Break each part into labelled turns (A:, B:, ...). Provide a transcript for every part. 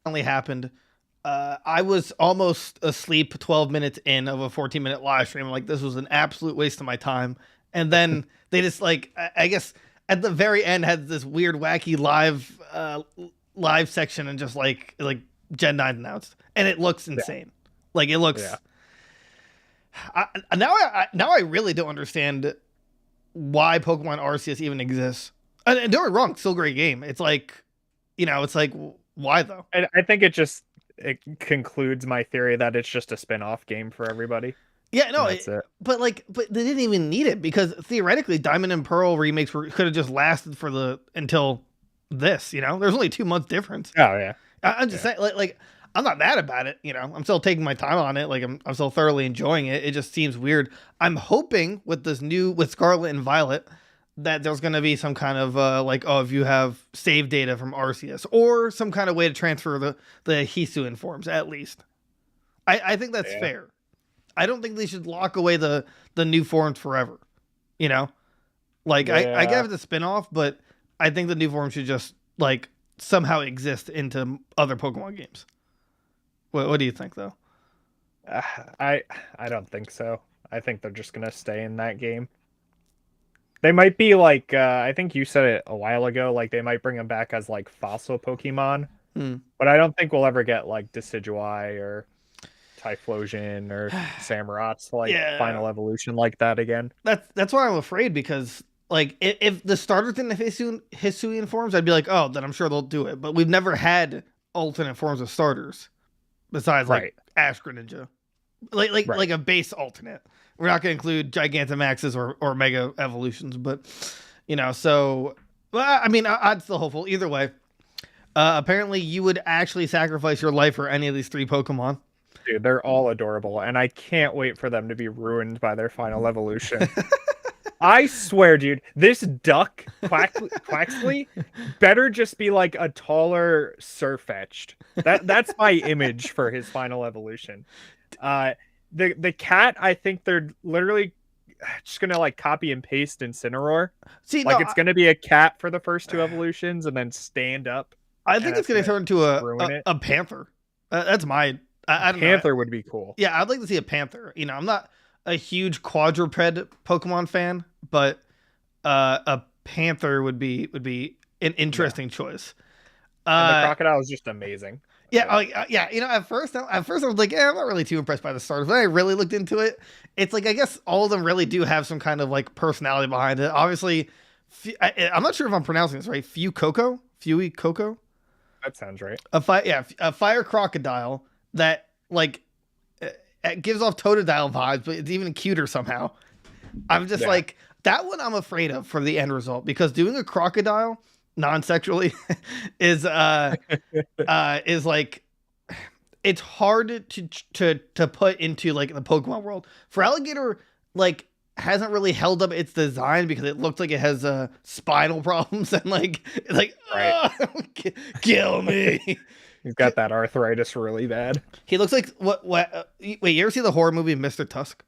A: finally happened, I was almost asleep 12 minutes in of a 14-minute live stream. Like, this was an absolute waste of my time. And then they just like, I guess at the very end had this weird, wacky live section and just like Gen 9 announced, and it looks
B: Yeah.
A: insane. Like it looks.
B: Yeah.
A: Now I really don't understand why Pokemon Arceus even exists. And don't get me wrong, still a great game. It's like, it's like why though?
B: I think it concludes my theory that it's just a spin-off game for everybody.
A: Yeah,
B: And
A: no,
B: that's it.
A: but they didn't even need it because theoretically, Diamond and Pearl remakes could have just lasted until this. There's only 2 months difference.
B: Oh yeah.
A: I'm just saying, like I'm not mad about it. I'm still taking my time on it. Like I'm still thoroughly enjoying it. It just seems weird. I'm hoping with Scarlet and Violet that there's going to be some kind of if you have save data from Arceus or some kind of way to transfer the Hisuian forms at least. I think that's fair. I don't think they should lock away the new forms forever. I get it's a spinoff, but I think the new form should just like somehow exist into other Pokemon games. What do you think though?
B: I don't think so. I think they're just gonna stay in that game. They might be like I think you said it a while ago. Like they might bring them back as like fossil Pokemon, but I don't think we'll ever get like Decidueye or Typhlosion or Samurot's final evolution like that again.
A: That's why I'm afraid because like if the starters in the Hisuian forms, I'd be like, oh, then I'm sure they'll do it. But we've never had alternate forms of starters besides like Ash Greninja, like a base alternate. We're not going to include Gigantamaxes or Mega Evolutions, but so I mean, I'm still hopeful either way. Apparently, you would actually sacrifice your life for any of these 3 Pokemon.
B: Dude, they're all adorable, and I can't wait for them to be ruined by their final evolution. I swear, dude, this duck, Quaxly, better just be like a taller Sirfetch'd. That's my image for his final evolution. The cat, I think they're literally just gonna like copy and paste Incineroar.
A: See,
B: it's gonna be a cat for the first 2 evolutions, and then stand up.
A: I think it's gonna turn into a panther. That's my. I don't
B: Panther
A: know.
B: would be cool.
A: Yeah, I'd like to see a panther. I'm not a huge quadruped Pokemon fan, but a panther would be an interesting choice.
B: And the crocodile is just amazing.
A: Yeah, yeah. At first I was like, I'm not really too impressed by the starters. When I really looked into it, it's like I guess all of them really do have some kind of like personality behind it. Obviously, I'm not sure if I'm pronouncing this right. Fuecoco.
B: That sounds right.
A: A fire crocodile that like it gives off Totodile vibes, but it's even cuter somehow. I'm just like that one. I'm afraid of for the end result because doing a crocodile non-sexually is like it's hard to put into like the Pokemon world. For alligator, like hasn't really held up its design because it looked like it has spinal problems and like kill me.
B: He's got that arthritis really bad.
A: He looks like what? Wait, you ever see the horror movie Mr. Tusk?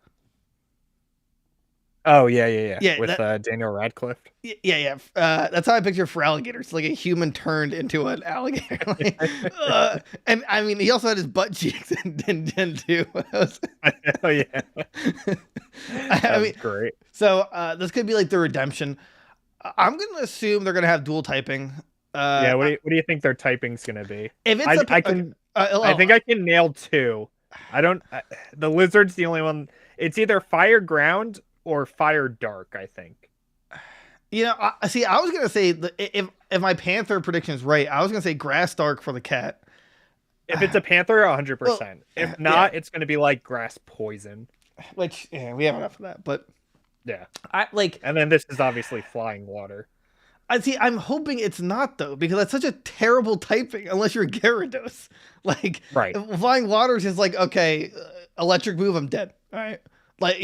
B: Oh yeah. With Daniel Radcliffe.
A: Yeah. That's how I picture for alligators, like a human turned into an alligator. And I mean, he also had his butt cheeks in Gen 2.
B: Oh yeah.
A: I mean,
B: great.
A: So this could be like the redemption. I'm gonna assume they're gonna have dual typing.
B: What do you think their typing's gonna be?
A: If it's
B: I think I can nail 2. I don't. The lizard's the only one. It's either fire ground or fire dark. I think.
A: I was gonna say if my panther prediction is right, I was gonna say grass dark for the cat.
B: If it's a panther, 100%. If not, it's gonna be like grass poison.
A: Which we have enough of that, but
B: yeah,
A: and
B: then this is obviously flying water.
A: I'm hoping it's not though, because that's such a terrible typing unless you're Gyarados. Like, flying waters is like, okay, electric move, I'm dead. All right. Like,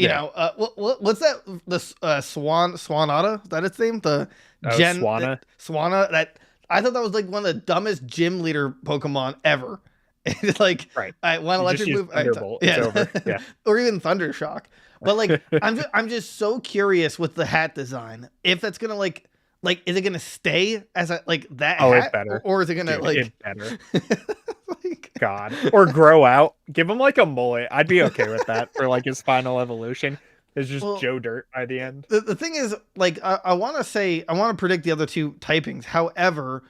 A: what's that? The Swanata? Is that its name? The Swanna. That I thought that was like one of the dumbest gym leader Pokemon ever. It's like, one electric move.
B: Thunderbolt. It's over. Yeah.
A: Or even Thundershock. But like, I'm just so curious with the hat design. If that's gonna like, is it gonna stay as a like that hat,
B: it's better.
A: or is it gonna
B: Dude, it's better. God. Or grow out. Give him like a mullet. I'd be okay with that for like his final evolution. It's just
A: Well,
B: Joe Dirt by the end.
A: the thing is, like, I want to predict the other two typings. However,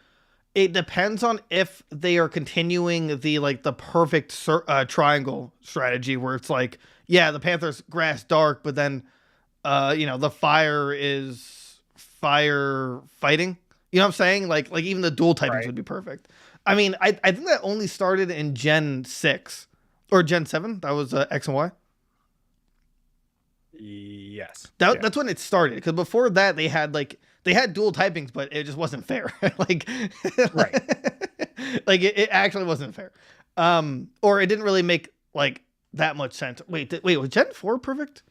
A: it depends on if they are continuing the perfect triangle strategy where it's like, yeah, the Panther's grass dark, but then, the fire is fire fighting. You know what I'm saying? Like even the dual typings
B: Right.
A: would be perfect. I mean, I think that only started in Gen 6 or Gen 7. That was X and Y.
B: Yes.
A: That's when it started, because before that they had dual typings, but it just wasn't fair. like,
B: Right.
A: like it actually wasn't fair. Or it didn't really make like that much sense. Wait, was Gen 4 perfect?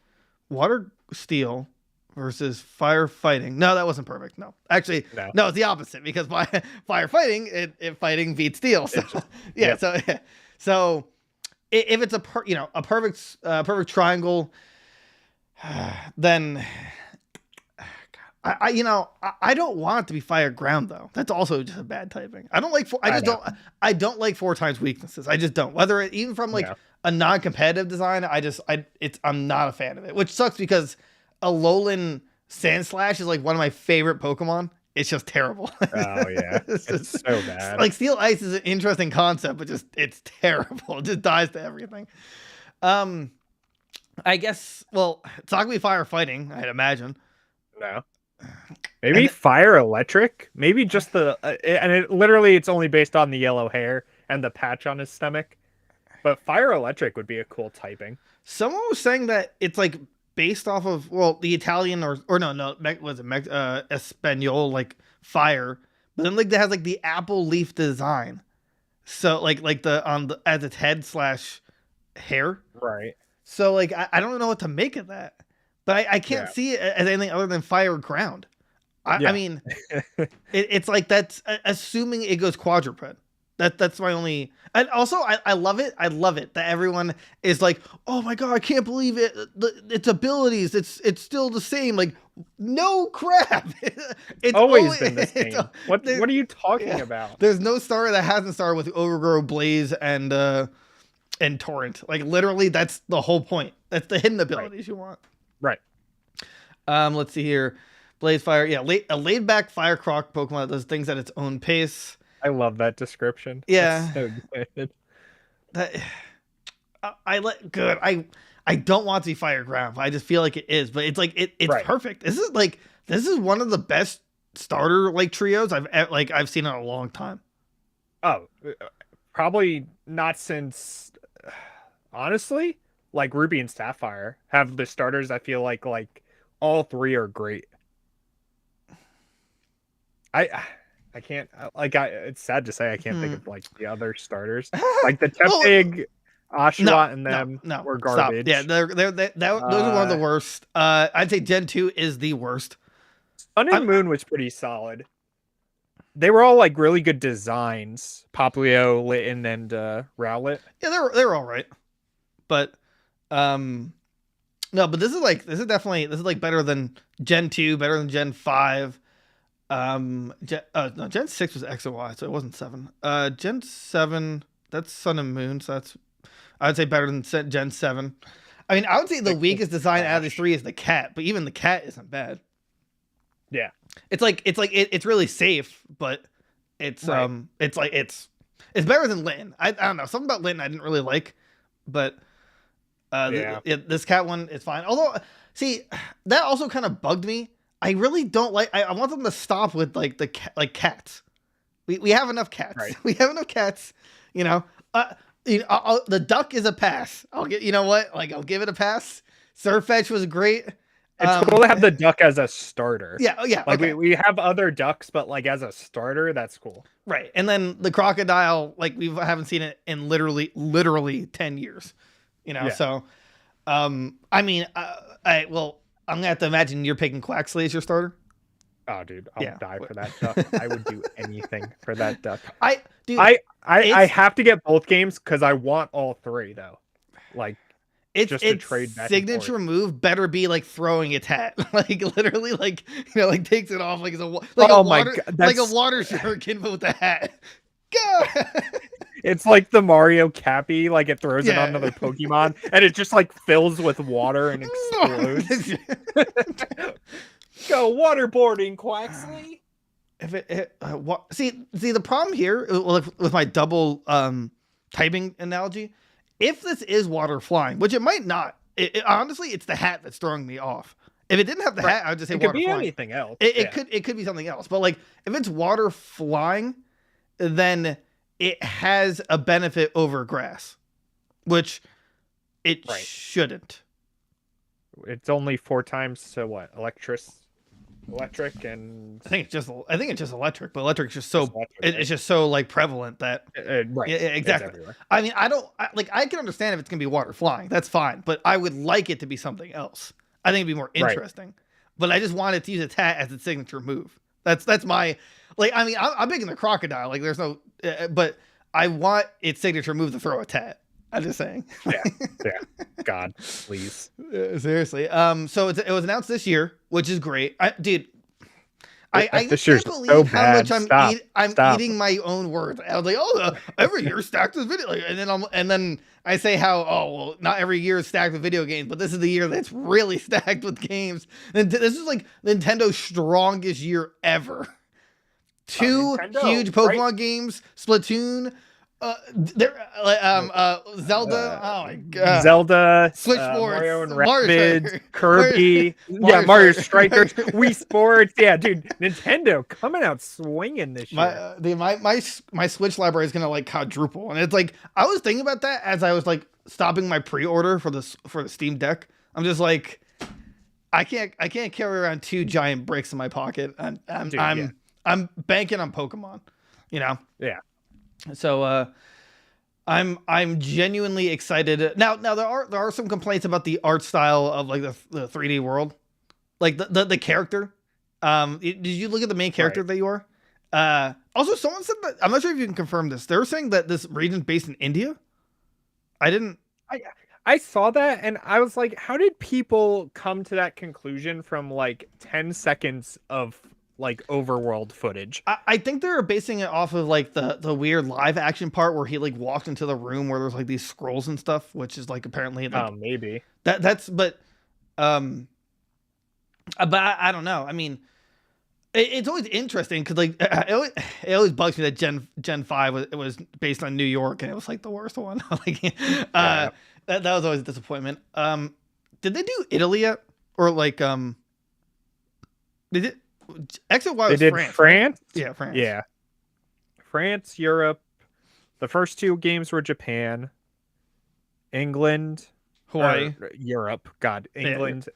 A: Water steel versus fire fighting. No, that wasn't perfect. No, actually, no, it's the opposite, because fire fighting, it fighting beats steel. So yeah, so if it's a perfect triangle, then I don't want it to be fire ground though. That's also just a bad typing. I don't like I don't like 4 times weaknesses. I just don't. Whether even from a non-competitive design, I'm not a fan of it. Which sucks, because Alolan Sandslash is like one of my favorite Pokemon. It's just terrible.
B: Oh yeah, it's so bad.
A: Like Steel Ice is an interesting concept, but it's terrible. It just dies to everything. I guess, well, it's not gonna be fire fighting, I'd imagine.
B: No. Maybe fire electric? Maybe just it's only based on the yellow hair and the patch on his stomach. But fire electric would be a cool typing.
A: Someone was saying that it's like based off of, well, the Italian Espanol, like fire, but then like that has like the apple leaf design. So like as its head / hair.
B: Right.
A: So like I don't know what to make of that. But I can't see it as anything other than fire ground. I mean, it's like, that's assuming it goes quadruped. That's my only. And also, I love it. I love it that everyone is like, oh my god, I can't believe it. Its abilities, it's still the same. Like, no crap.
B: It's always been the same. What are you talking about?
A: There's no starter that hasn't started with Overgrow, Blaze, and Torrent. Like, literally, that's the whole point. That's the hidden abilities you want.
B: Right.
A: Let's see here. Blaze Fire. Yeah, a laid back fire croc Pokemon that does things at its own pace.
B: I love that description.
A: Yeah.
B: That's so good.
A: Good. I don't want to be fire ground, but I just feel like it is. But it's like it's perfect. This is one of the best starter trios I've seen in a long time.
B: Oh, probably not since, honestly, like Ruby and Sapphire have the starters. I feel like all 3 are great. I can't, it's sad to say I can't think of the other starters. Like the Tepig, Oshawott, and them were garbage.
A: Stop. Yeah, those are one of the worst. I'd say Gen 2 is the worst.
B: Sun and Moon was pretty solid. They were all really good designs. Popplio, Litten, and Rowlet.
A: Yeah, they're all right. But no, but this is definitely better than Gen 2, better than Gen 5. No, Gen 6 was X and Y, so it wasn't 7. Gen 7, that's Sun and Moon, so I would say better than Gen 7. I mean, I would say the weakest design out of these 3 is the cat, but even the cat isn't bad.
B: Yeah.
A: It's really safe, but it's it's better than Litten. I don't know, something about Litten I didn't really like, but this cat one is fine. Although, see, that also kind of bugged me. I really don't like. I want them to stop with cats. We have enough cats.
B: Right.
A: We have enough cats. The duck is a pass. I'll get. You know what? I'll give it a pass. Surfetch was great.
B: It's cool to have the duck as a starter.
A: Yeah. Oh yeah. Okay.
B: We have other ducks, but as a starter, that's cool.
A: Right. And then the crocodile, we haven't seen it in literally 10 years. So, I mean, I'm gonna have to imagine you're picking Quaxley as your starter.
B: Oh, dude, I'll die for that duck. I would do anything for that duck.
A: I
B: have to get both games because I want all 3 though. Just to trade back
A: signature move better be throwing its hat, literally, takes it off
B: a water
A: shuriken with the hat. Go.
B: It's like the Mario Cappy, like it throws it
A: Yeah.
B: on another Pokemon, and it just like fills with water and explodes. Go waterboarding, Quaxley.
A: If see the problem here with my double typing analogy, if this is water flying, which it might not, honestly, it's the hat that's throwing me off. If it didn't have the hat, I would just say
B: It could
A: water
B: be
A: flying.
B: anything else.
A: It could be something else, but like if it's water flying, then it has a benefit over grass, which it shouldn't.
B: It's only 4 times to what? Electric and
A: I think it's just electric, but electric's just so
B: electric,
A: it's just so like prevalent that
B: right.
A: yeah, exactly. I mean, I can understand if it's gonna be water flying, that's fine, but I would like it to be something else. I think it'd be more interesting. But I just wanted to use its hat as its signature move. That's my like. I mean, I'm big in the crocodile. Like, there's no, but I want its signature move to throw a tat. I'm just saying.
B: Yeah. God, please.
A: Seriously. So it was announced this year, which is great. I
B: This
A: can't
B: year's
A: believe
B: so
A: how
B: bad.
A: much I'm
B: Stop.
A: eating my own words. I was like, oh, every year stacked with video, like, and then I say how, oh well, not every year is stacked with video games, but this is the year that's really stacked with games. And this is like Nintendo's strongest year ever. 2 huge Pokemon games, Splatoon. Zelda. Oh my god.
B: Zelda,
A: Switch Sports,
B: Mario and
A: Mario
B: Rabbids,
A: Striker.
B: Kirby, Mario Strikers, Wii Sports. Yeah, dude, Nintendo coming out swinging this year.
A: My Switch library is gonna like quadruple, and it's like I was thinking about that as I was like stopping my pre-order for the Steam Deck. I'm just like, I can't carry around 2 giant bricks in my pocket. I'm banking on Pokemon, you know.
B: Yeah.
A: So I'm genuinely excited. Now there are some complaints about the art style of like the 3D world, like the character. Did you look at the main character that you are? Also, someone said that, I'm not sure if you can confirm this. They were saying that this region's based in India.
B: I saw that and I was like, how did people come to that conclusion from like 10 seconds of like overworld footage?
A: I think they're basing it off of like the weird live action part where he like walked into the room where there's like these scrolls and stuff, which is like apparently like
B: maybe
A: but I don't know. I mean, it's always interesting because like it always bugs me that Gen 5 was based on New York and it was like the worst one. Like that was always a disappointment. Did they do Italy yet, or like did it? X and Y was France.
B: France?
A: Yeah, France.
B: Yeah. France, Europe. The first 2 games were Japan, England,
A: Hawaii,
B: Europe. God, England,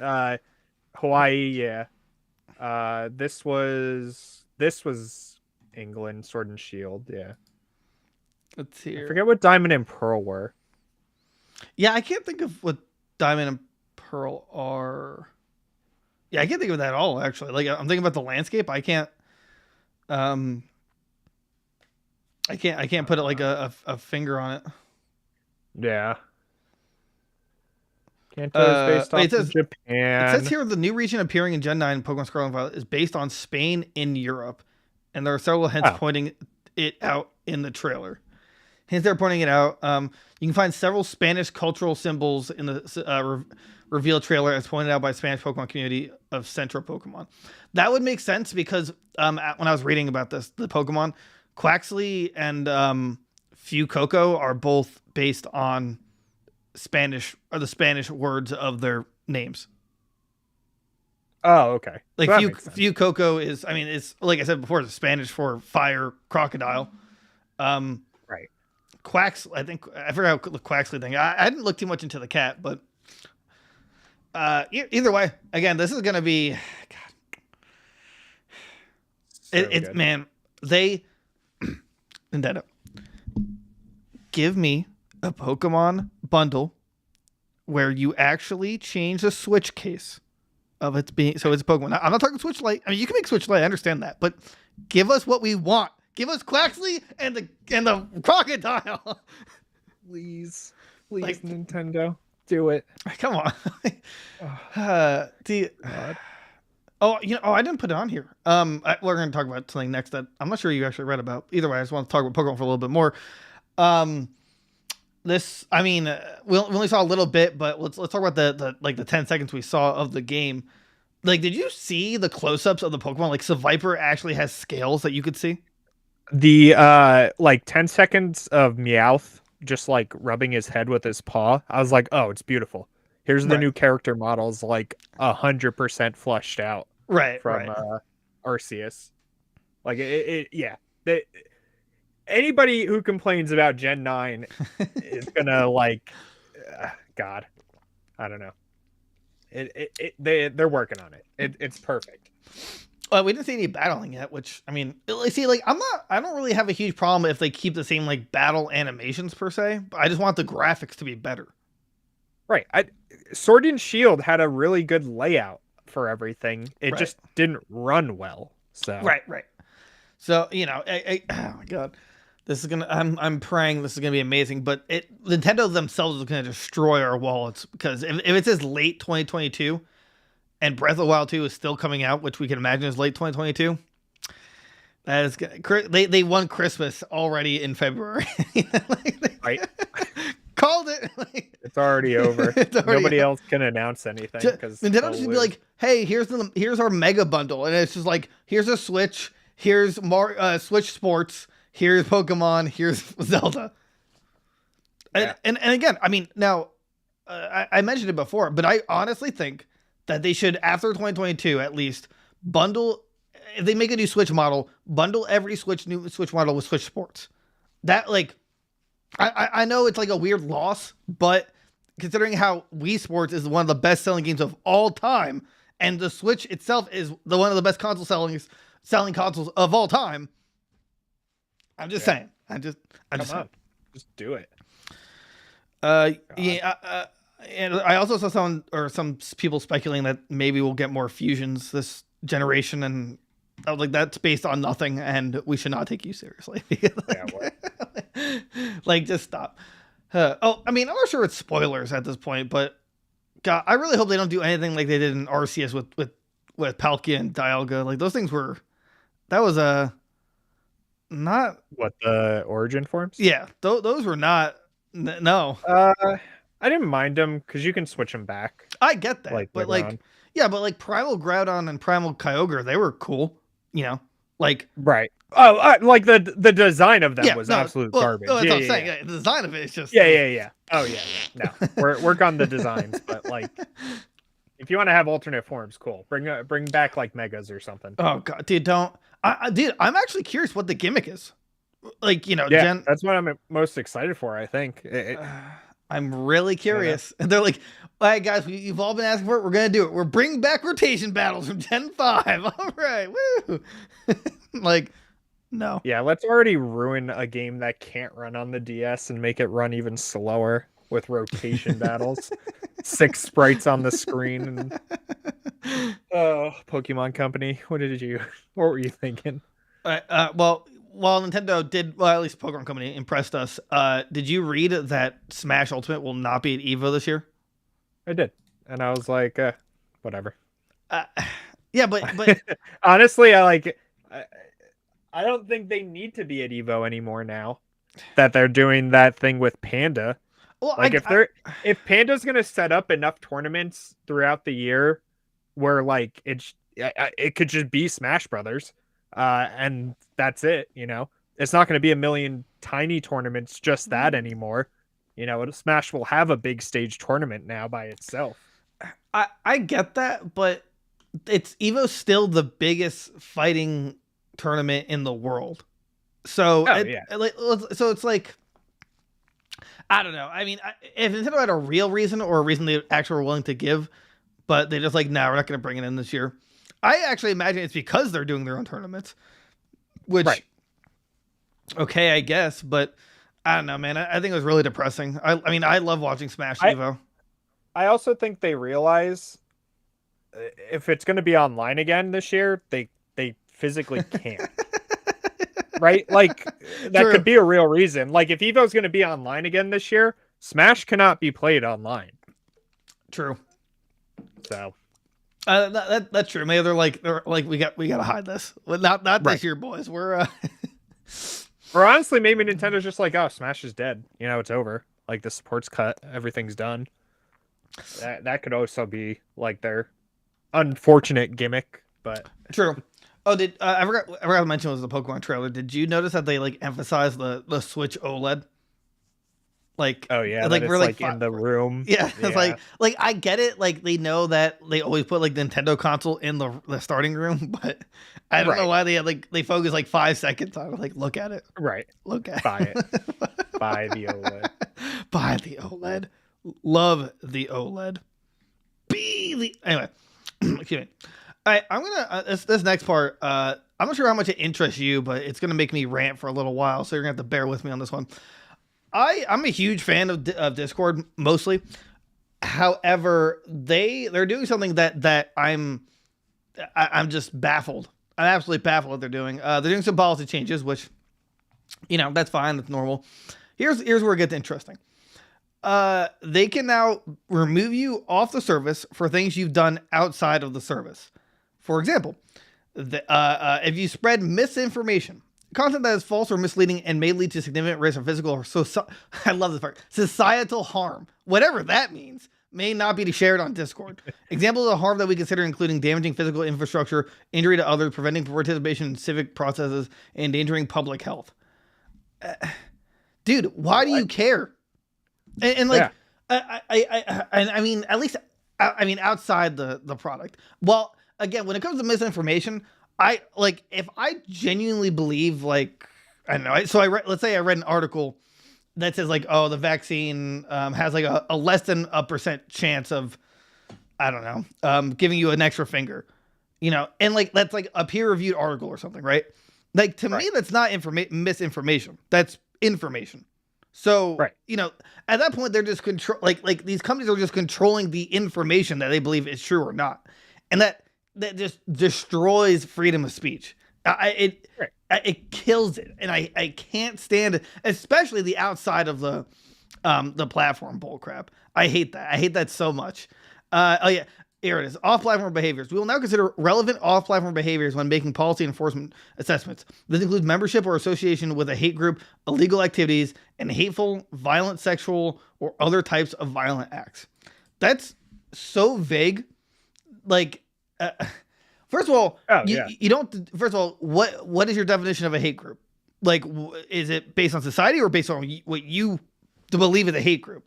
B: Hawaii. Yeah. This was England, Sword and Shield. Yeah.
A: Let's see.
B: I forget what Diamond and Pearl were.
A: Yeah, I can't think of what Diamond and Pearl are. Yeah, I can't think of that at all, actually. Like, I'm thinking about the landscape. I can't put it like a finger on it.
B: Yeah. Kanto is based off of Japan.
A: It says here the new region appearing in Gen 9 Pokemon Scarlet and Violet is based on Spain in Europe. And there are several hints pointing it out in the trailer. Hints they're pointing it out. You can find several Spanish cultural symbols in the reveal trailer as pointed out by Spanish Pokemon community of Central Pokemon. That would make sense because when I was reading about this, the Pokemon, Quaxley and Fuecoco are both based on Spanish, or the Spanish words of their names.
B: Oh, okay.
A: Like Fuecoco is, I mean, it's like I said before, it's Spanish for fire crocodile.
B: Right.
A: Quax, I think I forgot the Quaxley thing. I didn't look too much into the cat, but either way, again, this is gonna be, God, it's man, they Nintendo, give me a Pokemon bundle where you actually change the Switch case of its being, so it's a Pokemon. I'm not talking Switch Lite. I mean, you can make Switch Lite. I understand that, but give us what we want. Give us Quaxley and the crocodile.
B: Please, like, Nintendo, do it.
A: Come on. I didn't put it on here. We're going to talk about something next that I'm not sure you actually read about. Either way, I just want to talk about Pokemon for a little bit more. Um, this, I mean, we only saw a little bit, but let's talk about the 10 seconds we saw of the game. Like, did you see the close-ups of the Pokemon? Like, Seviper actually has scales that you could see.
B: The like 10 seconds of Meowth just like rubbing his head with his paw. I was like, oh, it's beautiful. Here's the
A: Right.
B: new character models, like 100% flushed out
A: Right,
B: from
A: right.
B: Arceus. Like yeah. Anybody who complains about Gen 9 is gonna like, God, I don't know. They're working on it. It's perfect.
A: We didn't see any battling yet, which, I mean, see, like, I don't really have a huge problem if they keep the same, like, battle animations per se, but I just want the graphics to be better.
B: Right. Sword and Shield had a really good layout for everything. It
A: Right.
B: just didn't run well. So
A: Right. So, you know, oh my God, this is gonna, I'm praying this is gonna be amazing, but Nintendo themselves is gonna destroy our wallets, because if it says late 2022 and Breath of the Wild 2 is still coming out, which we can imagine is late 2022, that is they won Christmas already in February.
B: right.
A: Called it.
B: It's already over.
A: It's already
B: Nobody
A: over.
B: else can announce anything because
A: Nintendo should be like, hey, here's our mega bundle, and it's just like, here's a Switch, here's Switch Sports, here's Pokemon, here's Zelda.
B: Yeah.
A: And again, I mean, now I mentioned it before, but I honestly think that they should, after 2022 at least, bundle, if they make a new Switch model, bundle every new Switch model with Switch Sports. That, like, I know it's like a weird loss, but considering how Wii Sports is one of the best selling games of all time, and the Switch itself is one of the best selling consoles of all time, I'm just saying. I'm just saying.
B: Just do it.
A: Yeah. And I also saw some people speculating that maybe we'll get more fusions this generation, and I was like, that's based on nothing, and we should not take you seriously. Like, just stop. I mean, I'm not sure it's spoilers at this point, but God, I really hope they don't do anything like they did in Arceus with Palkia and Dialga. Like, those things that was not
B: what, the origin forms.
A: Yeah, those were not. No.
B: I didn't mind them because you can switch them back.
A: I get that,
B: like,
A: but
B: later
A: like,
B: on.
A: yeah, but like Primal Groudon and Primal Kyogre, they were cool. You know, like,
B: Right. Oh, like the design of them
A: yeah,
B: was
A: no,
B: absolute
A: well,
B: garbage.
A: That's
B: yeah,
A: what I'm
B: yeah,
A: saying.
B: yeah.
A: Yeah, the design of it is just.
B: Yeah. Oh yeah. No, work on the designs, but like, if you want to have alternate forms, cool. Bring back like megas or something.
A: Oh God, dude, don't. Dude, I'm actually curious what the gimmick is. Like, you know,
B: Yeah, that's what I'm most excited for. I think.
A: I'm really curious. And they're like, all right, guys, you've all been asking for it. We're going to do it. We're bringing back rotation battles from Gen 5. All right. Woo. Like, no.
B: Yeah, let's already ruin a game that can't run on the DS and make it run even slower with rotation battles. 6 sprites on the screen. And... Oh, Pokemon Company. What were you thinking?
A: Well, while Nintendo did, well, at least Pokemon Company impressed us, did you read that Smash Ultimate will not be at EVO this year?
B: I did. And I was like, whatever.
A: Yeah, but
B: honestly, I don't think they need to be at EVO anymore now that they're doing that thing with Panda.
A: Well,
B: like, if Panda's going to set up enough tournaments throughout the year where like it could just be Smash Brothers, and that's it, you know. It's not going to be a million tiny tournaments just that anymore. You know, Smash will have a big stage tournament now by itself.
A: I get that, but EVO's still the biggest fighting tournament in the world. So so it's like, I don't know. I mean, if Nintendo had a real reason, or a reason they actually were willing to give, but they just like, nah, we're not going to bring it in this year. I actually imagine it's because they're doing their own tournaments, which, right. Okay, I guess, but I don't know, man. I think it was really depressing. I mean, I love watching Smash EVO.
B: I also think they realize if it's going to be online again this year, they physically can't. Right? Like, that could be a real reason. Like, if EVO's going to be online again this year, Smash cannot be played online.
A: True.
B: So
A: that's true. Maybe they're like we got to hide this. Well, not this year, boys. We're
B: Or honestly, maybe Nintendo's just like, oh, Smash is dead. It's over. Like the support's cut, everything's done. That could also be like their unfortunate gimmick, but
A: True. Oh, did I forgot to mention was the Pokemon trailer. Did you notice that they like emphasized the Switch OLED? Like,
B: oh yeah,
A: like
B: that
A: we're
B: it's
A: like
B: like in the room.
A: yeah, it's
B: Yeah.
A: like I get it. Like they know that they always put like Nintendo console in the starting room, but I don't know
B: Right.
A: why they had like they focus like 5 seconds on it. Like look at it,
B: Right.
A: look at
B: Buy it.
A: it.
B: Buy the OLED.
A: Buy the OLED. Love the OLED. Be the anyway. Excuse me. All right, I'm gonna this next part. I'm not sure how much it interests you, but it's gonna make me rant for a little while, so you're gonna have to bear with me on this one. I'm a huge fan of Discord mostly. However, they're doing something that I'm just baffled. I'm absolutely baffled what they're doing. They're doing some policy changes, which that's fine. That's normal. Here's where it gets interesting. They can now remove you off the service for things you've done outside of the service. For example, if you spread misinformation, content that is false or misleading and may lead to significant risk of physical or I love this part, societal harm, whatever that means, may not be shared on Discord. Examples of harm that we consider including damaging physical infrastructure, injury to others, preventing participation in civic processes, and endangering public health. Dude, why do you care? And like,
B: Yeah.
A: I mean, at least, I mean, outside the product. Well, again, when it comes to misinformation, I like if I genuinely believe like I don't know. So let's say I read an article that says like, oh, the vaccine has like a less than a % chance of I don't know giving you an extra finger, and like that's like a peer reviewed article or something, right? Like to me, that's not misinformation. That's information. So,
B: Right.
A: at that point, they're just like these companies are just controlling the information that they believe is true or not. And that just destroys freedom of speech.
B: Right.
A: It kills it. And I can't stand it, especially the outside of the platform bullcrap. I hate that. I hate that so much. Oh yeah. Here it is. Off-platform behaviors. We will now consider relevant off-platform behaviors when making policy enforcement assessments. This includes membership or association with a hate group, illegal activities, and hateful, violent, sexual, or other types of violent acts. That's so vague. Like, first of all, you don't. First of all, what is your definition of a hate group? Like, is it based on society or based on what you believe is a hate group?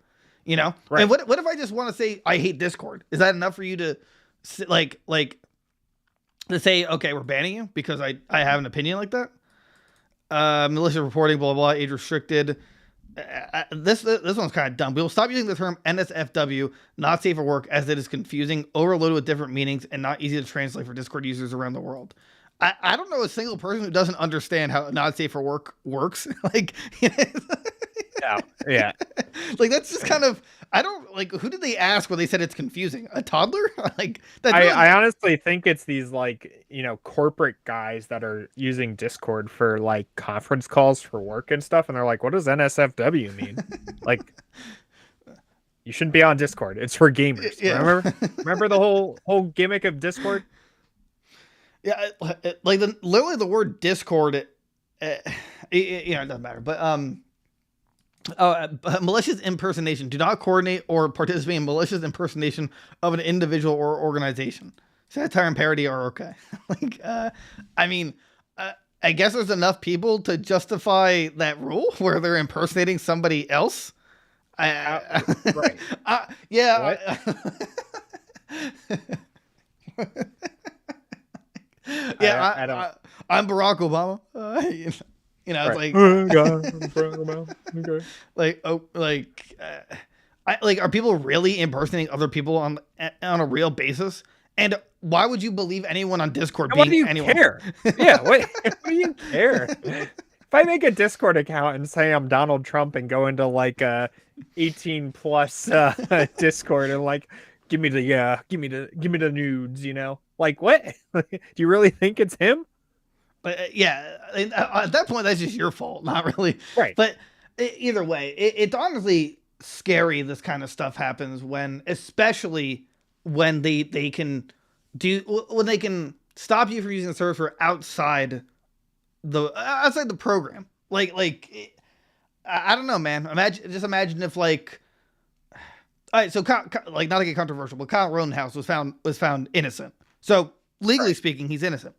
A: Right. And what if I just want to say I hate Discord? Is that enough for you to like to say, okay, we're banning you because I have an opinion like that? Malicious reporting, blah, blah, age restricted. This one's kind of dumb. We will stop using the term NSFW, not safe for work, as it is confusing, overloaded with different meanings, and not easy to translate for Discord users around the world. I don't know a single person who doesn't understand how not safe for work works. Like,
B: yeah.
A: Like that's just kind of I don't like. Who did they ask when they said it's confusing? A toddler? Like that?
B: I honestly think it's these like corporate guys that are using Discord for like conference calls for work and stuff, and they're like, "What does NSFW mean?" Like, you shouldn't be on Discord. It's for gamers.
A: Yeah.
B: Remember the whole gimmick of Discord?
A: Yeah, like literally the word Discord. It doesn't matter, but malicious impersonation. Do not coordinate or participate in malicious impersonation of an individual or organization. Satire and parody are okay. Like, I mean, I guess there's enough people to justify that rule where they're impersonating somebody else.
B: Right.
A: Yeah. Yeah,
B: I don't.
A: I'm Barack Obama. It's like,
B: Okay.
A: are people really impersonating other people on a real basis? And why would you believe anyone on Discord
B: What
A: being
B: do you
A: anyone?
B: care? Yeah, what do you care? If I make a Discord account and say I'm Donald Trump and go into like a 18 plus Discord and like give me the nudes, like what? Do you really think it's him?
A: But yeah, at that point, that's just your fault, not really.
B: Right.
A: But either way, it's honestly scary. This kind of stuff happens especially when they can stop you from using the server outside the program. I don't know, man. Imagine if like, all right, so like not to get controversial, but Kyle Rittenhouse was found innocent. So legally speaking, he's innocent.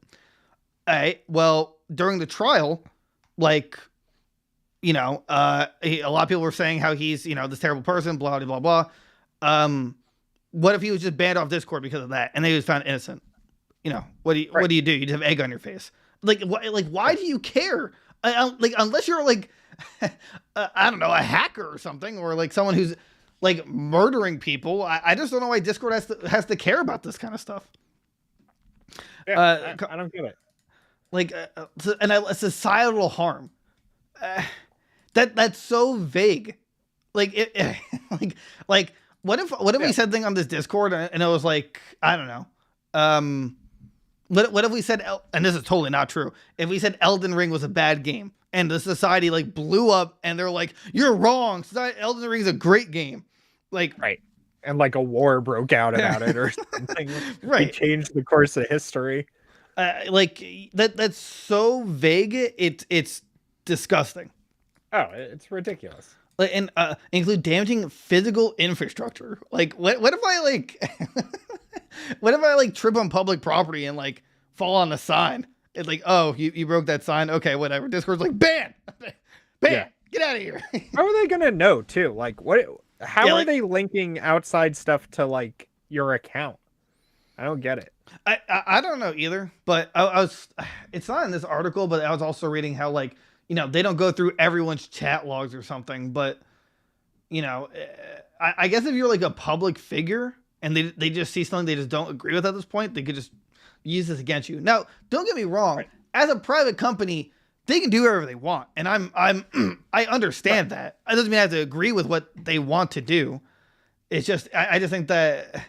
A: All right. Well, during the trial, like, a lot of people were saying how he's this terrible person, blah blah blah blah. What if he was just banned off Discord because of that, and then he was found innocent? What do you do? You just have egg on your face. Like, why do you care? Like, unless you're like, I don't know, a hacker or something, or like someone who's like murdering people. I just don't know why Discord has to care about this kind of stuff.
B: Yeah, I don't get it.
A: Like, a societal harm. That's so vague. Like like what if we said thing on this Discord and it was like, I don't know. What if we said, and this is totally not true, if we said Elden Ring was a bad game and the society like blew up and they're like, you're wrong, Elden Ring is a great game. Like,
B: right. And like a war broke out about it or something.
A: Right.
B: It changed the course of history.
A: Like that's so vague. It's disgusting.
B: Oh, it's ridiculous.
A: And include damaging physical infrastructure. Like, what if I like trip on public property and like fall on a sign? It's like, oh, you broke that sign. Okay, whatever. Discord's like, ban,
B: Yeah.
A: Get out of here.
B: How are they gonna know too? Like, what? How are they linking outside stuff to like your account? I don't get it.
A: I don't know either. But I was. It's not in this article, but I was also reading how like, they don't go through everyone's chat logs or something, but I guess if you're like a public figure and they just see something they just don't agree with at this point, they could just use this against you. Now, don't get me wrong. Right. As a private company, they can do whatever they want, and I understand that. It doesn't mean I have to agree with what they want to do. It's just I just think that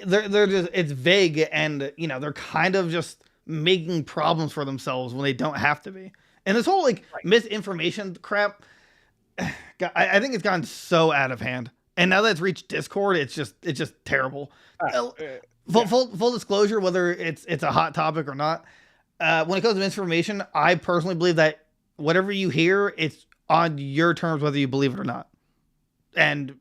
A: they're just, it's vague, and they're kind of just making problems for themselves when they don't have to be. And this whole like misinformation crap, I think it's gotten so out of hand. And now that it's reached Discord, it's just terrible. Full disclosure, whether it's a hot topic or not, when it comes to misinformation, I personally believe that whatever you hear, it's on your terms, whether you believe it or not. And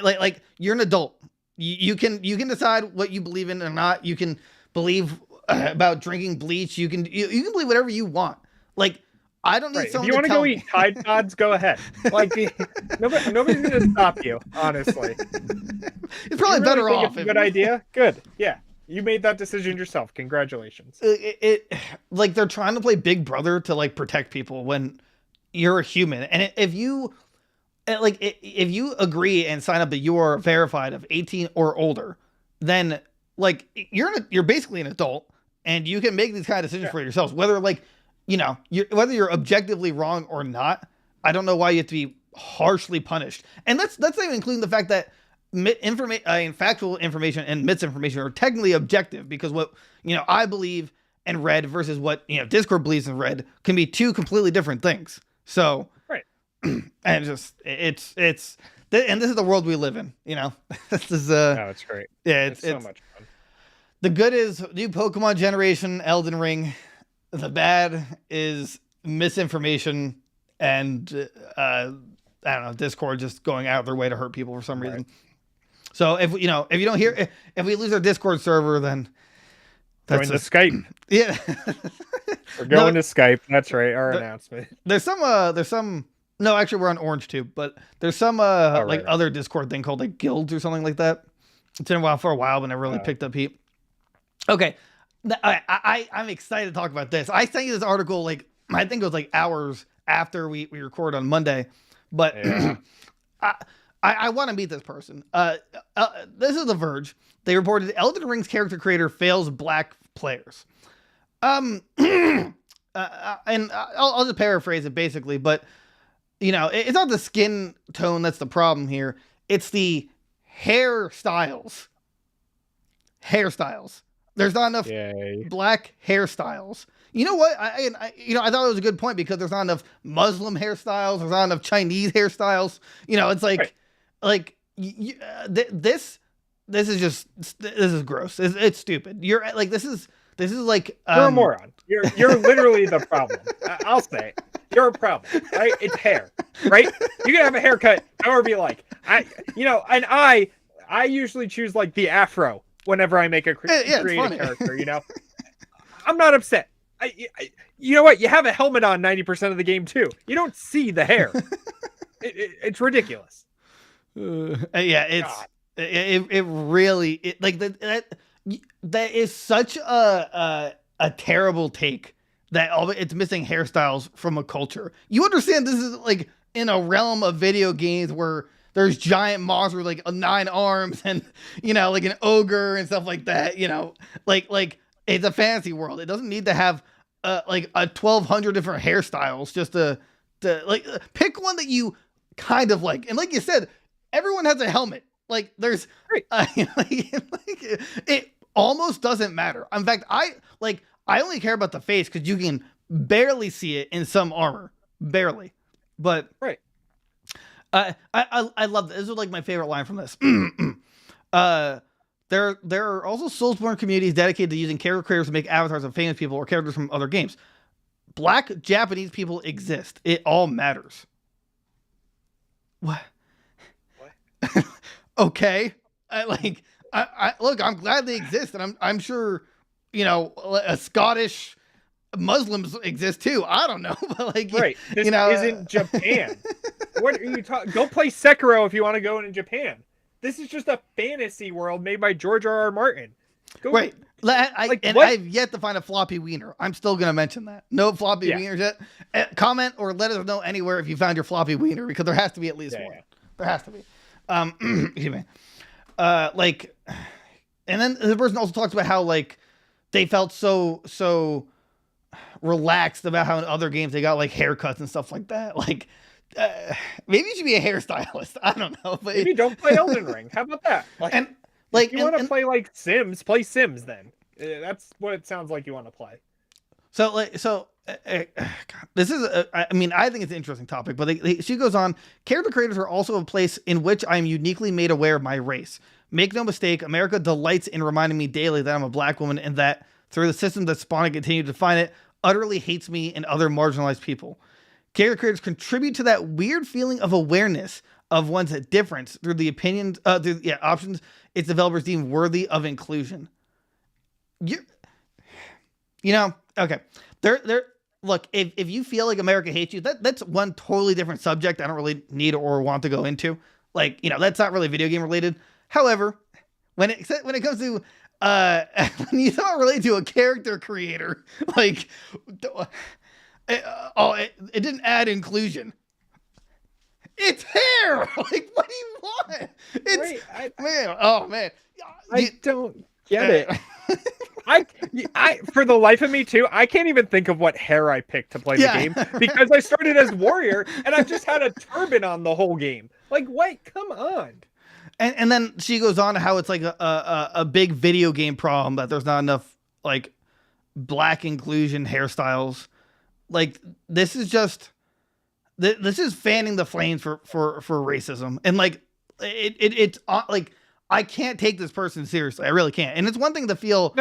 A: like you're an adult, you can decide what you believe in or not. You can believe about drinking bleach. You can believe whatever you want. Like, I don't need someone.
B: If you want to go eat Tide Pods, go ahead. Like, nobody's going to stop you. Honestly,
A: it's probably better off.
B: It's a good idea. Good, yeah. You made that decision yourself. Congratulations.
A: It like they're trying to play Big Brother to like protect people when you're a human, and if you agree and sign up that you are verified of 18 or older, then like you're basically an adult, and you can make these kind of decisions for yourselves. Whether like whether you're objectively wrong or not, I don't know why you have to be harshly punished. And that's not even including the fact that factual information and misinformation are technically objective, because what I believe and read versus what Discord believes and read can be two completely different things. So and and this is the world we live in. This is
B: no, it's great.
A: Yeah,
B: it's so much fun.
A: The good is new Pokemon generation, Elden Ring. The bad is misinformation and I don't know, Discord just going out of their way to hurt people for some reason. So if you don't hear, if we lose our Discord server, then
B: that's join the Skype.
A: Yeah,
B: we're going to Skype. That's right. Our announcement.
A: There's some. No, actually, we're on Orange too, but there's some other Discord thing called like guilds or something like that. It's been a while for a while, but never really picked up heat. Okay. I'm excited to talk about this. I sent you this article, like, I think it was like hours after we record on Monday, but yeah. I want to meet this person. This is The Verge. They reported Elden Ring's character creator fails black players. And I'll just paraphrase it basically, but it's not the skin tone that's the problem here. It's the hairstyles. There's not enough black hairstyles. You know what? I thought it was a good point, because there's not enough Muslim hairstyles. There's not enough Chinese hairstyles. It's like, this is gross. It's stupid. You're like, this is This is like
B: You're a moron. You're literally the problem. I'll say it. You're a problem, right? It's hair, right? You can have a haircut however you like. And I usually choose like the afro whenever I make a create a character. I'm not upset. You know what? You have a helmet on 90% of the game too. You don't see the hair. It's ridiculous.
A: It really like that is such a terrible take that it's missing hairstyles from a culture. You understand this is like in a realm of video games where there's giant monsters with like 9 arms and like an ogre and stuff like that. Like it's a fantasy world. It doesn't need to have like a 1,200 different hairstyles just to like pick one that you kind of like. And like you said, everyone has a helmet. Like there's it almost doesn't matter. In fact, I only care about the face because you can barely see it in some armor, barely. But
B: right,
A: I love this. This is like my favorite line from this. There are also Soulsborne communities dedicated to using character creators to make avatars of famous people or characters from other games. Black Japanese people exist. It all matters. What? Okay. Look, I'm glad they exist, and I'm sure, a Scottish Muslims exist too. I don't know, but like,
B: right. This isn't Japan. What are you talking? Go play Sekiro if you want to go into Japan. This is just a fantasy world made by George R.R. Martin.
A: Right. I've yet to find a floppy wiener. I'm still going to mention that. No floppy wieners yet. Comment or let us know anywhere if you found your floppy wiener, because there has to be at least one. Yeah. There has to be. Excuse me. And then the person also talks about how like they felt so relaxed about how in other games they got like haircuts and stuff like that. Like, maybe you should be a hairstylist. I don't know. But
B: maybe don't play Elden Ring. How about that? If you want to play like Sims, play Sims then. That's what it sounds like you want to play.
A: This is, I think it's an interesting topic, but she goes on, character creators are also a place in which I am uniquely made aware of my race. Make no mistake, America delights in reminding me daily that I'm a black woman and that through the systems that spawn and continue to define it, utterly hates me and other marginalized people. Character creators contribute to that weird feeling of awareness of one's difference through the opinions, options its developers deem worthy of inclusion. Okay. Look, if you feel like America hates you, that's one totally different subject I don't really need or want to go into. Like, that's not really video game related. However, when it comes to when you don't relate to a character creator, like, it didn't add inclusion. It's hair. Like, what do you want? Man.
B: I don't get it. I for the life of me too, I can't even think of what hair I picked to play the game because I started as warrior and I've just had a turban on the whole game. Like, wait, come on.
A: And then she goes on to how it's like a big video game problem that there's not enough like black inclusion hairstyles. Like, this is fanning the flames for racism. And like it's like, I can't take this person seriously. I really can't. And it's one thing to feel,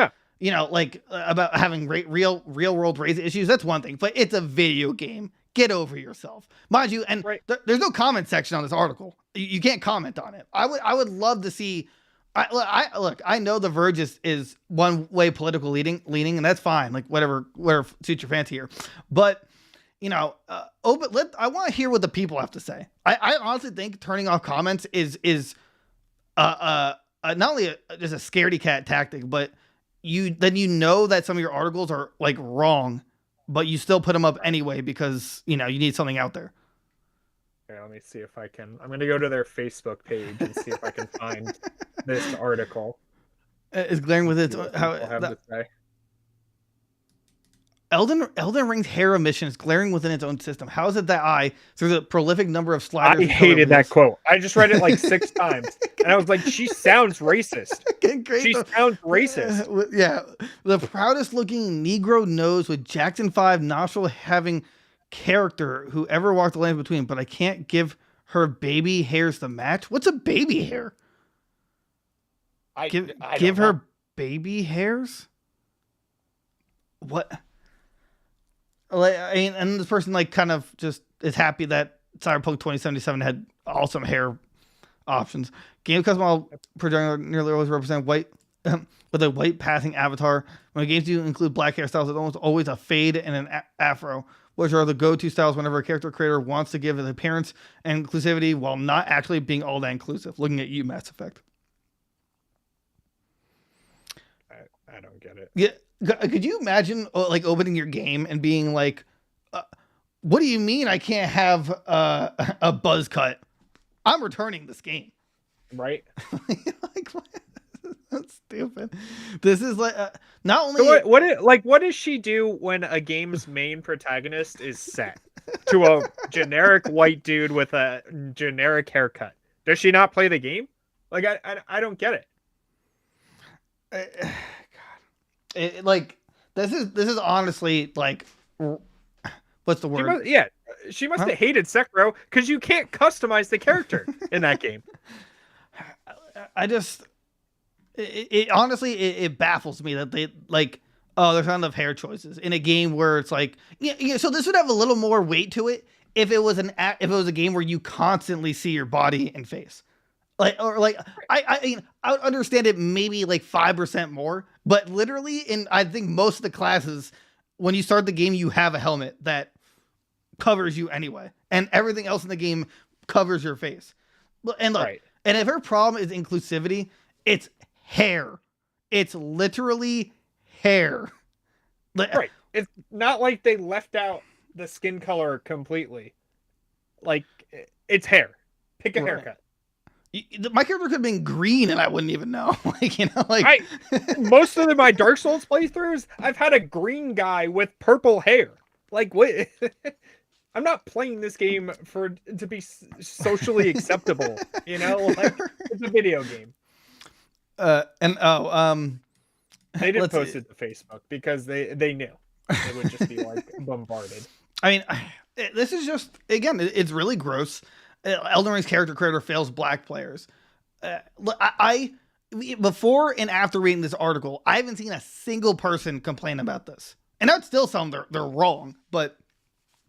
A: about having real world race issues. That's one thing, but it's a video game. Get over yourself, mind you. And there's no comment section on this article. You can't comment on it. I would love to see. I know The Verge is one way political leaning, and that's fine. Like, whatever suits your fancy here. But I want to hear what the people have to say. I honestly think turning off comments is not only just a scaredy cat tactic, but you that some of your articles are like wrong, but you still put them up anyway because you need something out there.
B: Okay, let me see if I can. I'm going to go to their Facebook page and see if I can find this article.
A: It's glaring with its Elden Ring's hair emission is glaring within its own system. How is it that I, through the prolific number of sliders...
B: I hated that quote. I just read it like 6 times. And I was like, she sounds racist. She sounds racist.
A: Yeah. The proudest looking Negro nose with Jackson 5 nostril having character who ever walked the land between, but I can't give her baby hairs to match. What's a baby hair? Give her baby hairs? what? Like, I mean, and this person like kind of just is happy that Cyberpunk 2077 had awesome hair options. Game custom model projecting nearly always represent white with a white passing avatar. When games do include black hairstyles, it's almost always a fade and an afro, which are the go-to styles whenever a character creator wants to give an appearance and inclusivity while not actually being all that inclusive. Looking at you, Mass Effect.
B: I don't get it.
A: Yeah. Could you imagine like opening your game and being like, what do you mean I can't have a buzz cut? I'm returning this game.
B: Right?
A: Like, what? That's stupid. This is like not only
B: So what does she do when a game's main protagonist is set to a generic white dude with a generic haircut? Does she not play the game? Like I don't get it.
A: Like this is honestly like, what's the word?
B: She must have hated Sekiro because you can't customize the character in that game.
A: I just it honestly it baffles me that they like, oh, there's not enough hair choices in a game where it's like, yeah. So this would have a little more weight to it if it was a game where you constantly see your body and face. Like, or like, I mean, I would understand it maybe like 5% more, but literally I think most of the classes, when you start the game, you have a helmet that covers you anyway, and everything else in the game covers your face. And look,
B: Right.
A: And if her problem is inclusivity, it's hair. It's literally hair.
B: Right. It's not like they left out the skin color completely. Like, it's hair. Pick a haircut.
A: My character could have been green and I wouldn't even know. Like,
B: Most of my Dark Souls playthroughs, I've had a green guy with purple hair. Like, what? I'm not playing this game to be socially acceptable. Like, it's a video game. They didn't post it to Facebook because they knew it would just be like bombarded.
A: I mean, this is just, again, it's really gross. Elden Ring's character creator fails black players. Before and after reading this article, I haven't seen a single person complain about this. And I'd still tell them they're wrong. But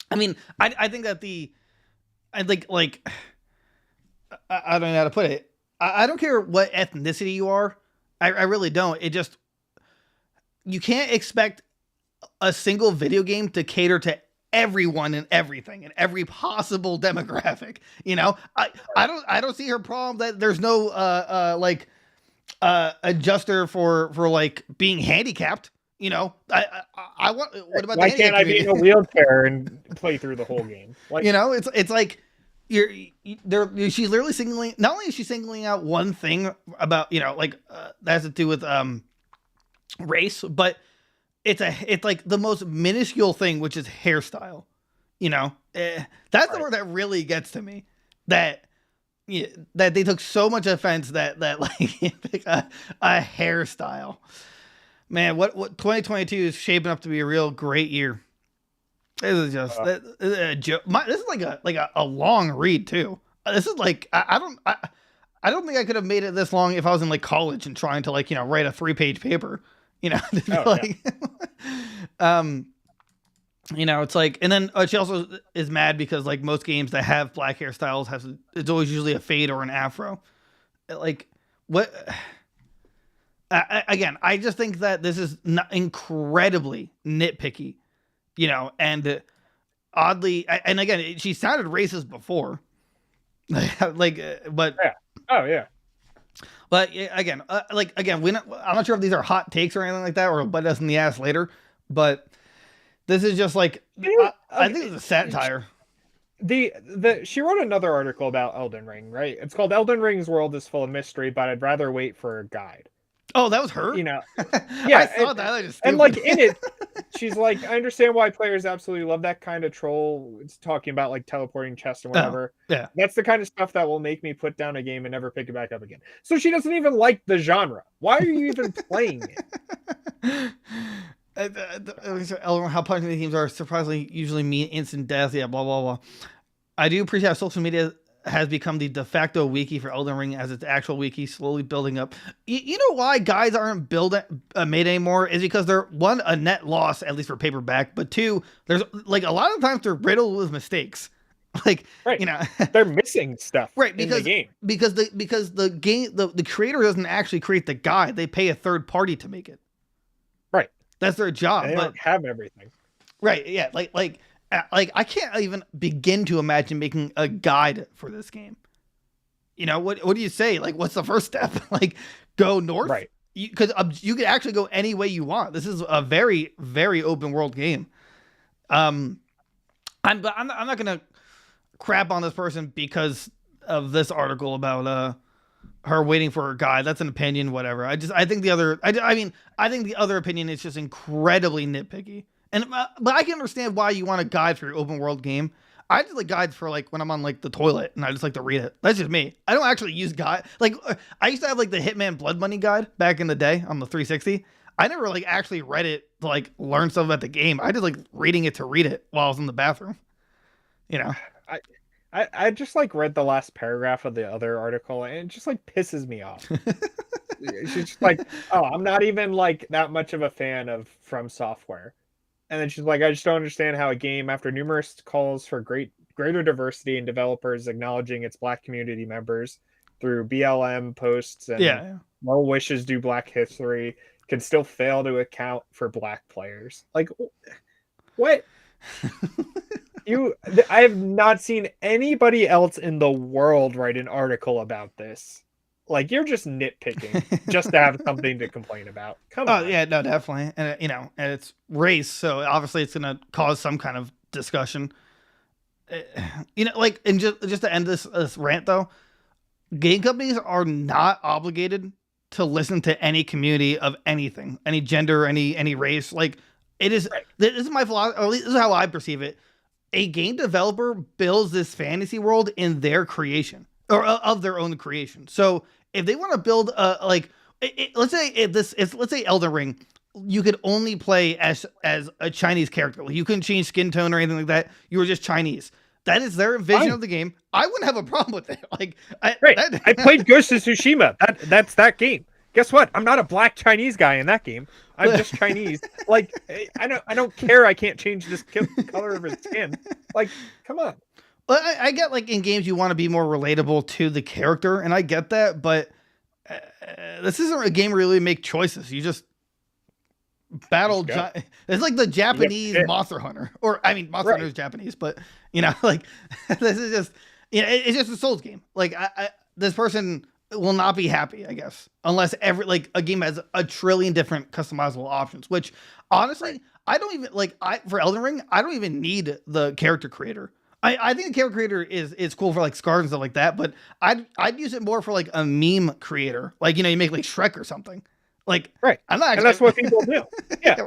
A: I mean, I think that I don't know how to put it. I don't care what ethnicity you are. I really don't. It just, you can't expect a single video game to cater to everyone and everything and every possible demographic. I don't see her problem that there's no adjuster for like being handicapped. I want, what about
B: why can't I be in a wheelchair and play through the whole game? Like,
A: it's like she's literally singling, not only is she singling out one thing about that has to do with race, but it's like the most minuscule thing, which is hairstyle. That's the word that really gets to me. That they took so much offense that like a hairstyle. Man, what 2022 is shaping up to be a real great year. This is just a joke. This is like a long read too. This is like I don't think I could have made it this long if I was in like college and trying to write a 3-page paper. It's like, and then she also is mad because like most games that have black hairstyles it's always usually a fade or an afro. Like what? Again, I just think that this is incredibly nitpicky, and oddly, and again, she sounded racist before, but
B: yeah. Oh yeah.
A: But again, I'm not sure if these are hot takes or anything like that, or butt us in the ass later. But this is just like, I think it's a satire.
B: She wrote another article about Elden Ring, right? It's called "Elden Ring's World is Full of Mystery, but I'd rather wait for a guide."
A: Oh, that was her.
B: Yeah,
A: I saw that.
B: And like in it, she's like, I understand why players absolutely love that kind of troll. It's talking about like teleporting chests and whatever.
A: Oh, yeah,
B: that's the kind of stuff that will make me put down a game and never pick it back up again. So she doesn't even like the genre. Why are you even playing it?
A: How punishing the teams are surprisingly usually mean instant death. Yeah, blah blah blah. I do appreciate how social media has become the de facto wiki for Elden Ring as its actual wiki, slowly building up. You know why guides aren't made anymore is because they're one, a net loss, at least for paperback, but two, there's like a lot of times they're riddled with mistakes. Like,
B: Right.
A: you know,
B: They're missing stuff
A: right,
B: in the game.
A: because the game the creator doesn't actually create the guide. They pay a third party to make it.
B: Right.
A: That's their job.
B: And they
A: But
B: don't have everything.
A: right, yeah, like I can't even begin to imagine making a guide for this game. You know, what do you say? Like, what's the first step? Like, go north?
B: Right.
A: Because you could actually go any way you want. This is a very, very open world game. I'm not gonna crap on this person because of this article about her waiting for her guide. That's an opinion, whatever. I think the other I think the other opinion is just incredibly nitpicky. And but I can understand why you want a guide for your open world game. I just like guides for like when I'm on like the toilet and I just like to read it. That's just me. I don't actually use guide. Like I used to have like the Hitman Blood Money guide back in the day on the 360. I never like actually read it to like learn stuff about the game. I just like reading it to read it while I was in the bathroom. You know.
B: I just like read the last paragraph of the other article and it just like pisses me off. She's just like, oh, I'm not even like that much of a fan of From Software. And then she's like, I just don't understand how a game, after numerous calls for greater diversity in developers acknowledging its Black community members through BLM posts and well wishes do Black history, can still fail to account for Black players. Like, what? I have not seen anybody else in the world write an article about this. Like, you're just nitpicking just to have something to complain about. Come on.
A: Oh yeah, no, definitely. And you know, and it's race, so obviously it's gonna cause some kind of discussion. You know, like, and just to end this rant though, game companies are not obligated to listen to any community of anything, any gender, any race. Like, it is. Right. This is my philosophy. Or at least this is how I perceive it. A game developer builds this fantasy world in their creation or of their own creation. So if they want to build let's say Elden Ring, you could only play as a Chinese character. Like, you couldn't change skin tone or anything like that. You were just Chinese. That is their vision of the game. I wouldn't have a problem with it. Like,
B: I played Ghost of Tsushima. That's that game. Guess what? I'm not a Black Chinese guy in that game. I'm just Chinese. Like, I don't care. I can't change this color of his skin. Like, come on.
A: Well, I get like in games you want to be more relatable to the character, and I get that, but this isn't a game where you really make choices. You just battle. It's like the Japanese Monster Hunter, or I mean, Monster Hunter is Japanese, but you know, like this is just, you know, it's just a Souls game. Like this person will not be happy, I guess, unless a game has a trillion different customizable options. Which honestly, I don't even for Elden Ring, I don't even need the character creator. I think the character creator is cool for like scars and stuff like that, but I'd use it more for like a meme creator. Like, you know, you make like Shrek or something. Like, I'm not actually...
B: And that's what people do. Yeah.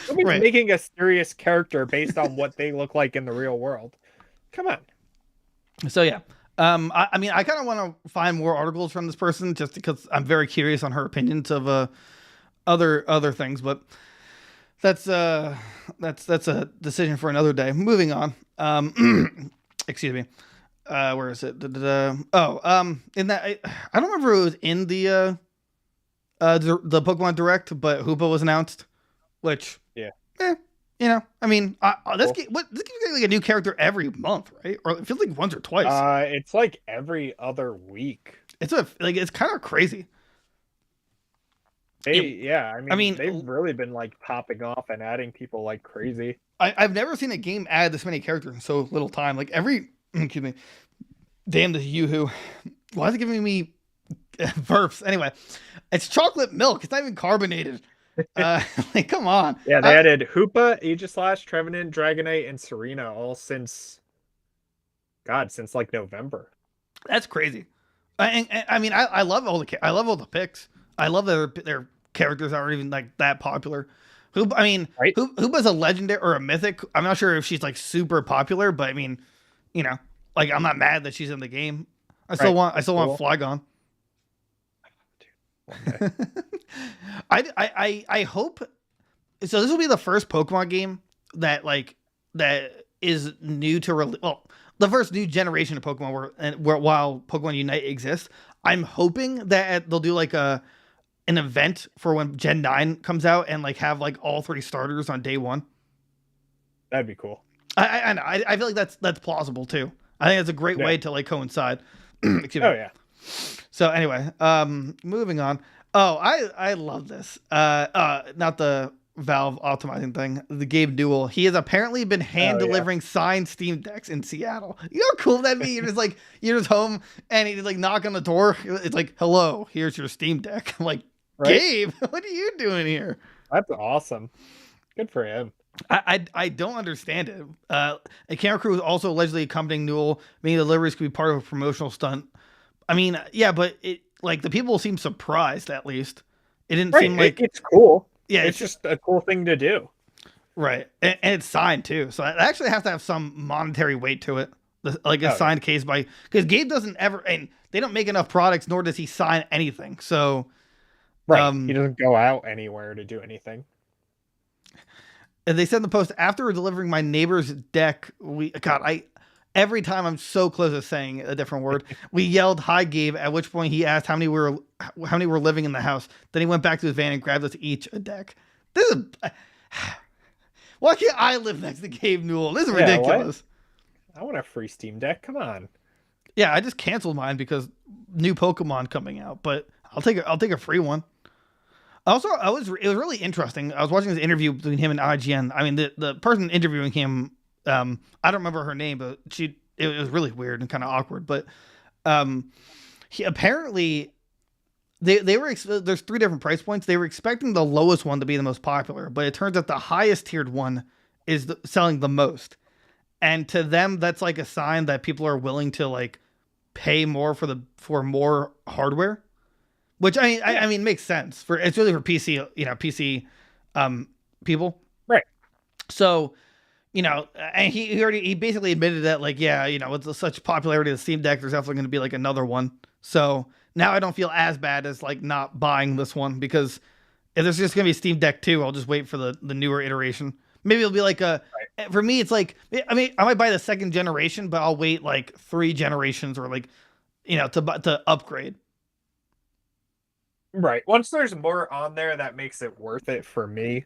B: Nobody's making a serious character based on what they look like in the real world. Come on.
A: So yeah. I mean, I kind of want to find more articles from this person just because I'm very curious on her opinions of other things, but that's a decision for another day. Moving on. Excuse me. Where is it? In that I don't remember if it was in the Pokemon Direct, but Hoopa was announced, which you know, I mean, this game getting like a new character every month, right? Or it feels like once or twice.
B: It's like every other week.
A: It's kind of crazy.
B: I mean, they've really been like popping off and adding people like crazy.
A: I've never seen a game add this many characters in so little time. Like excuse me, damn this Yoo-hoo. Why is it giving me burps? Anyway, it's chocolate milk. It's not even carbonated. Like, come on.
B: Yeah, they added Hoopa, Aegislash, Trevenant, Dragonite, and Serena all since like November.
A: That's crazy. And I mean, I love all the picks. I love their characters aren't even like that popular. Hoopa's a legendary or a mythic. I'm not sure if she's like super popular, but I mean, you know, like I'm not mad that she's in the game. I still want Flygon.
B: Dude,
A: I hope so. This will be the first Pokemon game that is new to the first new generation of Pokemon where while Pokemon Unite exists, I'm hoping that they'll do like an event for when Gen 9 comes out and like have like all 3 starters on day 1.
B: That'd be cool.
A: I feel like that's plausible too. I think that's a great way to like coincide. Excuse me.
B: Oh yeah.
A: So anyway, moving on. Oh, I love this. Not the Valve optimizing thing. The Gabe Newell. He has apparently been hand delivering signed Steam Decks in Seattle. You know how cool that'd be? You're just home and he like knock on the door. It's like, hello, here's your Steam Deck. I'm like, right? Gabe, what are you doing here?
B: That's awesome. Good for him.
A: I don't understand it. A camera crew was also allegedly accompanying Newell, meaning the deliveries could be part of a promotional stunt. I mean, yeah, but it like the people seem surprised at least. It didn't seem like
B: it's cool.
A: Yeah,
B: it's just a cool thing to do.
A: Right, and it's signed too, so it actually has to have some monetary weight to it, like a signed case by because Gabe doesn't ever and they don't make enough products, nor does he sign anything. So,
B: right, he doesn't go out anywhere to do anything.
A: And they said in the post, after delivering my neighbor's deck, every time I'm so close to saying a different word, we yelled "Hi, Gabe," at which point he asked how many were living in the house. Then he went back to his van and grabbed us each a deck. This is why can't I live next to Gabe Newell? This is ridiculous.
B: I want a free Steam Deck. Come on.
A: Yeah, I just canceled mine because new Pokemon coming out, but I'll take a free one. Also, it was really interesting. I was watching this interview between him and IGN. I mean, the person interviewing him, I don't remember her name, but it was really weird and kind of awkward. But he apparently they were there's 3 different price points. They were expecting the lowest one to be the most popular, but it turns out the highest tiered one is selling the most. And to them, that's like a sign that people are willing to like pay more for more hardware. Which I mean makes sense it's really for PC, PC people.
B: Right.
A: So, and he basically admitted that like, yeah, with such popularity of the Steam Deck, there's definitely going to be like another one. So now I don't feel as bad as like not buying this one because if there's just going to be a Steam Deck 2, I'll just wait for the newer iteration. Maybe it'll be like for me, it's like, I mean, I might buy the 2nd generation, but I'll wait like 3 generations or like, to upgrade.
B: Right. Once there's more on there that makes it worth it for me,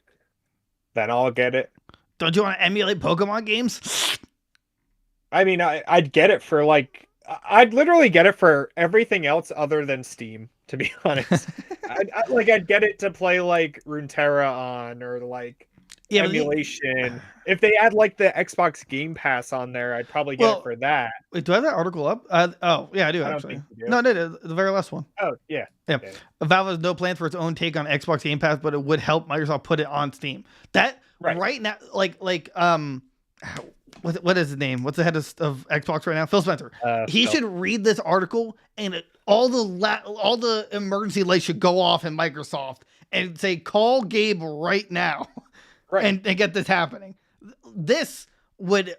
B: then I'll get it.
A: Don't you want to emulate Pokemon games?
B: I mean, I'd get it for like, I'd literally get it for everything else other than Steam, to be honest. I'd get it to play like Runeterra on or like emulation. If they add like the Xbox Game Pass on there, I'd probably get it for that.
A: Wait, do I have that article up? Oh, yeah, I do actually. Don't think you do. No, the very last one.
B: Oh, yeah.
A: Yeah. Valve has no plans for its own take on Xbox Game Pass, but it would help Microsoft put it on Steam. That right now, like what is his name? What's the head of Xbox right now? Phil Spencer. He should read this article, and all the emergency lights should go off in Microsoft and say, "Call Gabe right now." Right. And get this happening. This would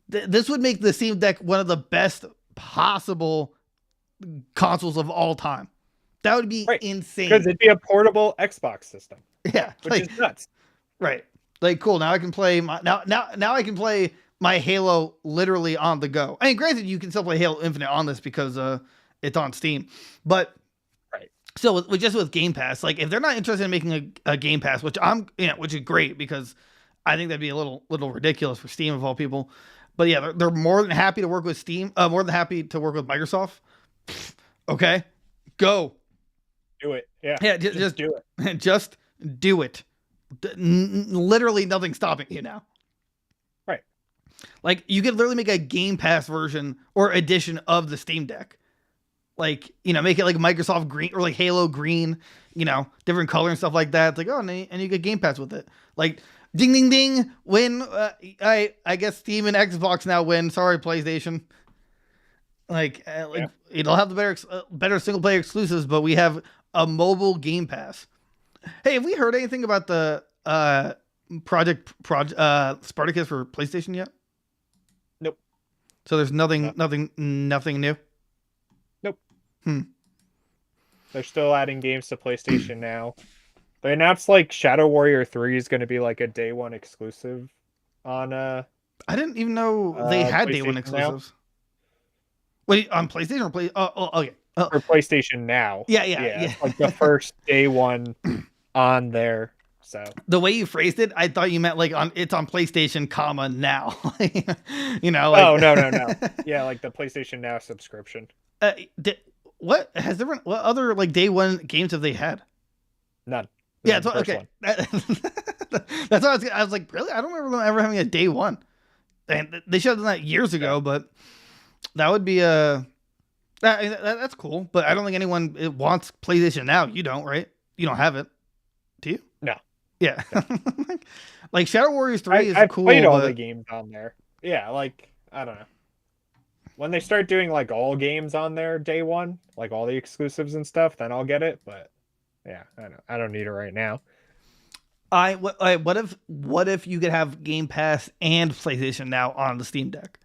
A: this would make the Steam Deck one of the best possible consoles of all time. That would be insane.
B: Because it'd be a portable Xbox system.
A: Yeah,
B: which is nuts. Right.
A: Like, cool. Now I can play now I can play my Halo literally on the go. I mean, granted, you can still play Halo Infinite on this because it's on Steam, but. So with Game Pass, like if they're not interested in making a Game Pass, which which is great because I think that'd be a little ridiculous for Steam of all people. But yeah, they're more than happy to work with Steam, more than happy to work with Microsoft. Okay, go.
B: Do it. Yeah.
A: Yeah. Just do it. Just do it. Literally nothing stopping you now.
B: Right.
A: Like you could literally make a Game Pass version or edition of the Steam Deck. Like, make it like Microsoft Green or like Halo Green, different color and stuff like that. It's like, oh, and you get Game Pass with it. Like, ding, ding, ding, win. I guess Steam and Xbox now win. Sorry, PlayStation. It'll have the better single player exclusives, but we have a mobile Game Pass. Hey, have we heard anything about the Project Spartacus for PlayStation yet?
B: Nope.
A: So there's nothing new.
B: They're still adding games to PlayStation now. They announced like Shadow Warrior 3 is going to be like a day 1 exclusive on
A: I didn't even know they had day one
B: PlayStation Now?
A: exclusives. Wait, on PlayStation or Play? Oh, okay. Oh,
B: For PlayStation Now.
A: yeah,
B: Yeah,
A: yeah.
B: it's like the first day one on there. So
A: The way you phrased it, I thought you meant like it's on PlayStation, comma now.
B: oh no. Yeah, like the PlayStation Now subscription.
A: Uh, what has there been? What other like day one games have they had?
B: None.
A: Yeah,
B: This is the first
A: okay.
B: one.
A: That's what I was like, really? I don't remember them ever having a day one. And they should have done that years ago, but that would be that's cool. But I don't think anyone wants PlayStation Now. You don't, right? You don't have it, do you?
B: No.
A: Yeah. Like Shadow Warriors 3 is
B: I've
A: cool.
B: played all
A: but
B: the games on there. Yeah, like I don't know. When they start doing like all games on there day one, like all the exclusives and stuff, then I'll get it. But yeah, I don't need it right now.
A: what if you could have Game Pass and PlayStation Now on the Steam Deck?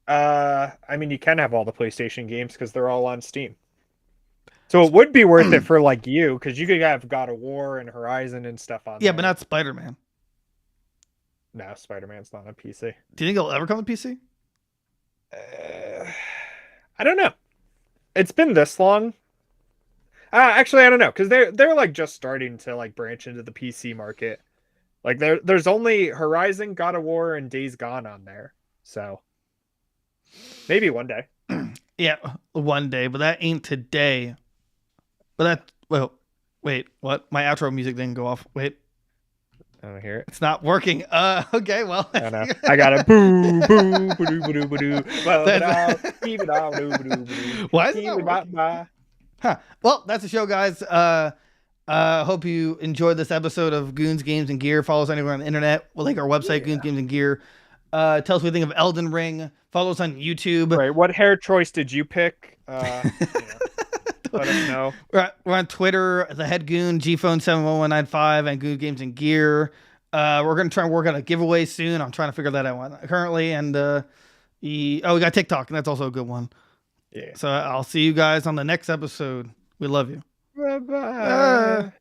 B: I mean, you can have all the PlayStation games because they're all on Steam. So it would be worth it for like you, because you could have God of War and Horizon and stuff on
A: Yeah,
B: there.
A: but not Spider-Man.
B: No, Spider-Man's not on PC.
A: Do you think it'll ever come to PC?
B: I don't know. It's been this long. Actually, I don't know, because they're like just starting to like branch into the PC market. Like there's only Horizon, God of War, and Days Gone on there. So maybe one day.
A: Yeah, one day, but that ain't today. But that wait, what? My outro music didn't go off. Wait,
B: I don't hear it.
A: it's not working. Okay, well,
B: I know. I got it. Boo, boo, ba-doo, ba-doo, ba-doo. Keep it out.
A: Why is it not working? Huh. Well, that's the show, guys. Hope you enjoyed this episode of Goons Games and Gear. Follow us anywhere on the internet. We'll link our website, Goons Games and Gear. Tell us what you think of Elden Ring. Follow us on YouTube.
B: Right. What hair choice did you pick? Let us know.
A: We're on Twitter, the Head Goon, GPhone71195, and Goon Games and Gear. We're gonna try and work out a giveaway soon. I'm trying to figure that out currently. And we got TikTok, and that's also a good one.
B: Yeah.
A: So I'll see you guys on the next episode. We love you.
B: Bye-bye.